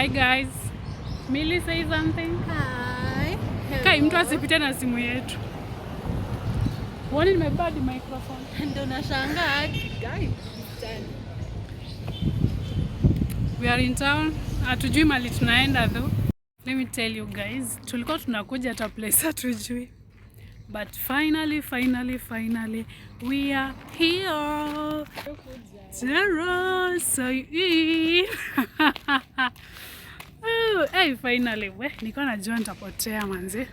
Hi guys. Millie, say something. Hi. Kai mtu asipite na simu yetu. Wani nimebeba the microphone. Ndio nashangaa guys. We are in town. Hatujui mali tunaenda though. Let me tell you guys, tulikuwa tunakuja hata place hatujui. But finally we are here. Zero, so oh, hey, finally we niko najua nitapotea manzi.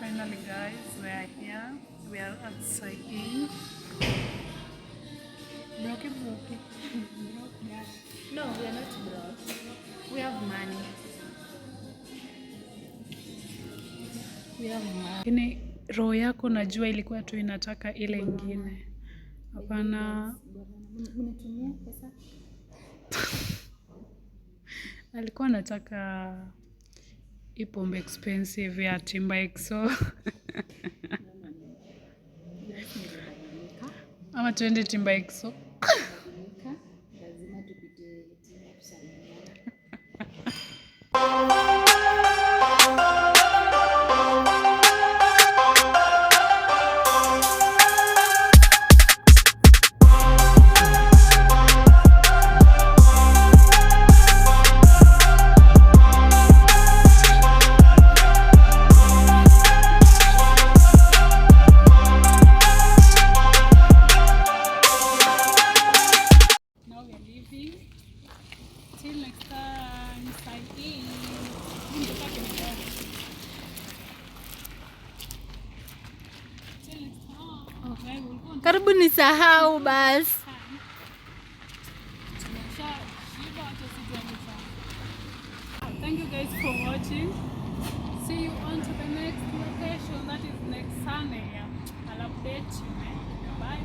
Finally guys, we are here. We are at Saigon. Broke. No, we are not broke. We have money. Lakini roho yako najua ilikuwa tu inataka ile ingine. Hapana. Unatumia pesa? Alikuwa anataka ipombe expensive ya Timba Exo. Ama tuende Timba Exo. Lazima tupite Timba kusalimia. Till next time, Saigon. Karibu nisahau basi. Thank you guys for watching. See you on to the next location, that is next Sunday. I'll update you. Bye.